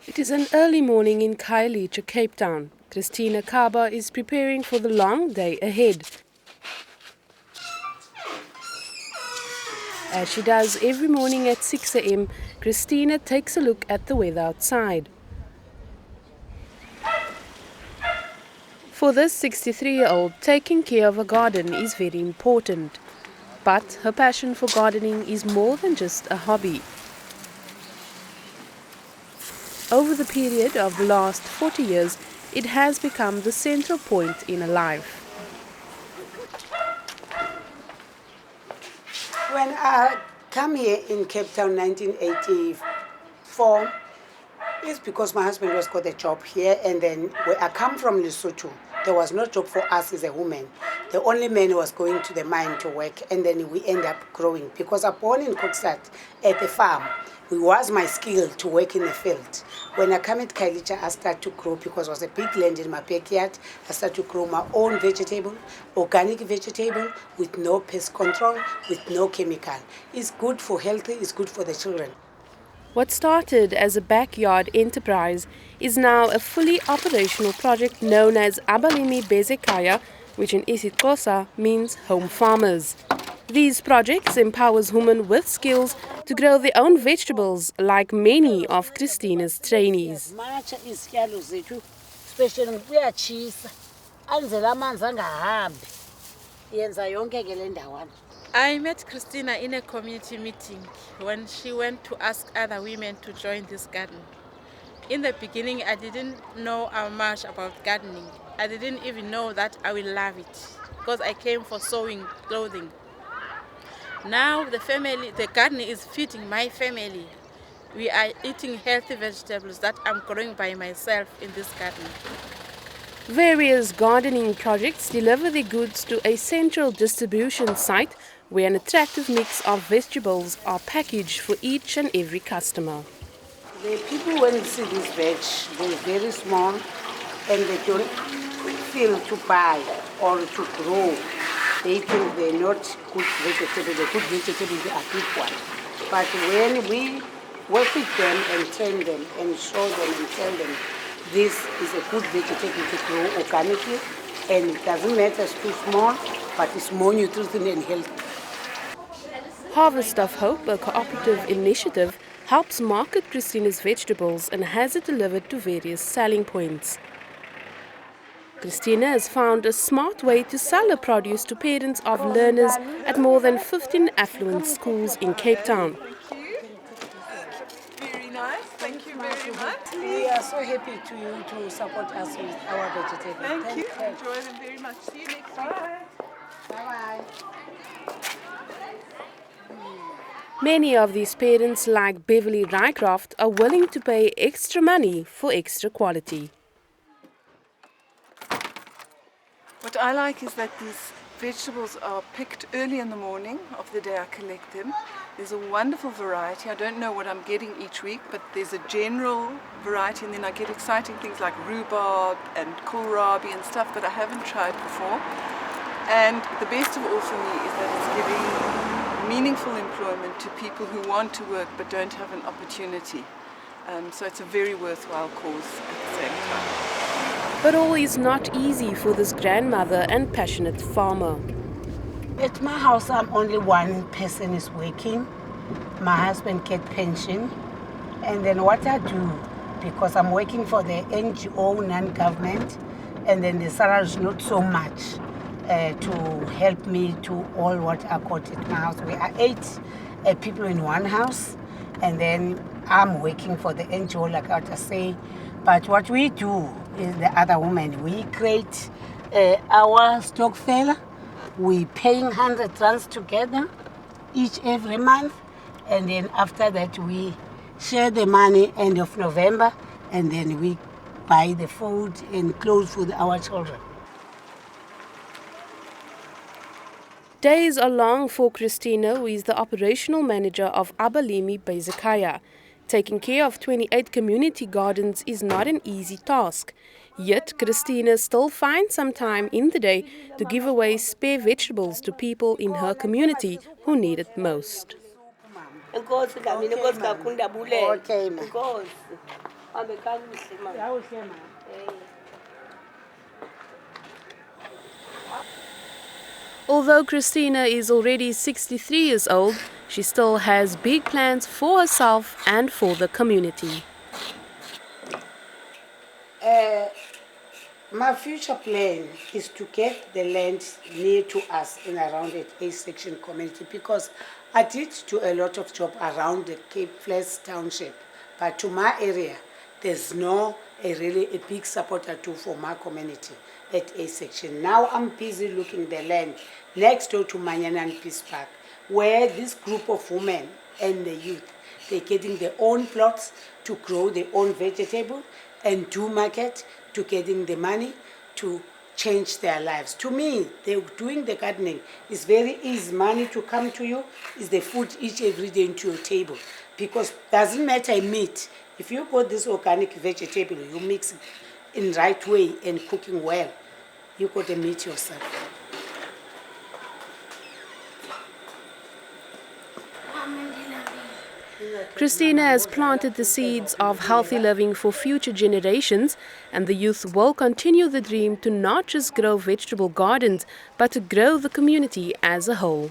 It is an early morning in Khayelitsha, Cape Town. Christina Kaba is preparing for the long day ahead. As she does every morning at 6 a.m., Christina takes a look at the weather outside. For this 63-year-old, taking care of a garden is very important. But her passion for gardening is more than just a hobby. Over the period of the last 40 years, it has become the central point in her life. When I come here in Cape Town 1984, it's because my husband was got a job here, and then when I come from Lesotho, there was no job for us as a woman. The only man was going to the mine to work, and then we end up growing. Because I'm born in Kokstad at the farm, it was my skill to work in the field. When I come at Khayelitsha, I start to grow because it was a big land in my backyard. I start to grow my own vegetable, organic vegetable, with no pest control, with no chemical. It's good for health, it's good for the children. What started as a backyard enterprise is now a fully operational project known as Abalimi Bezekhaya, which in isiXhosa means home farmers. These projects empowers women with skills to grow their own vegetables, like many of Christina's trainees. I met Christina in a community meeting when she went to ask other women to join this garden. In the beginning, I didn't know much about gardening. I didn't even know that I will love it because I came for sewing clothing. Now the garden is feeding my family. We are eating healthy vegetables that I'm growing by myself in this garden. Various gardening projects deliver their goods to a central distribution site where an attractive mix of vegetables are packaged for each and every customer. The people, when they see this veg, they're very small and they don't feel to buy or to grow. They think they're not good vegetables. The good vegetables are big ones. But when we work with them and train them and show them and tell them this is a good vegetable to grow organically, and it doesn't matter it's too small, but it's more nutritive and healthy. Harvest of Hope, a cooperative initiative, helps market Christina's vegetables and has it delivered to various selling points. Christina has found a smart way to sell her produce to parents of learners at more than 15 affluent schools in Cape Town. Very nice. Thank you very much. We are so happy to support us with our vegetables. Thank you. Enjoy them very much. See you next week. Bye-bye. Many of these parents, like Beverly Rycroft, are willing to pay extra money for extra quality. What I like is that these vegetables are picked early in the morning of the day I collect them. There's a wonderful variety. I don't know what I'm getting each week, but there's a general variety, and then I get exciting things like rhubarb and kohlrabi and stuff that I haven't tried before. And the best of all for me is that it's giving meaningful employment to people who want to work but don't have an opportunity. So it's a very worthwhile cause at the same time. But all is not easy for this grandmother and passionate farmer. At my house, I'm only one person is working. My husband gets pension. And then what I do, because I'm working for the NGO, non-government, and then the salary is not so much to help me to all what I got at my house. We are 8 people in one house, and then I'm working for the NGO, like I just say. But what we do is the other women, we create our stock fair. We paying 100 rands together every month, and then after that we share the money end of November, and then we buy the food and clothes for our children. Days are long for Christina, who is the operational manager of Abalimi Bezekhaya. Taking care of 28 community gardens is not an easy task. Yet Christina still finds some time in the day to give away spare vegetables to people in her community who need it most. Okay, Although Christina is already 63 years old, she still has big plans for herself and for the community. My future plan is to get the land near to us and around the A section community, because I did do a lot of job around the Cape Flats township, but to my area there's no really a big supporter too for my community at A section. Now I'm busy looking the land next door to Manyanan Peace Park, where this group of women and the youth, they're getting their own plots to grow their own vegetable and do market, to getting the money to change their lives. To me, they're doing the gardening is very easy. Money to come to you is the food each every day into your table, because doesn't matter meat. If you got this organic vegetable, you mix it in right way and cooking well, you got the meat yourself. Christina has planted the seeds of healthy living for future generations, and the youth will continue the dream to not just grow vegetable gardens, but to grow the community as a whole.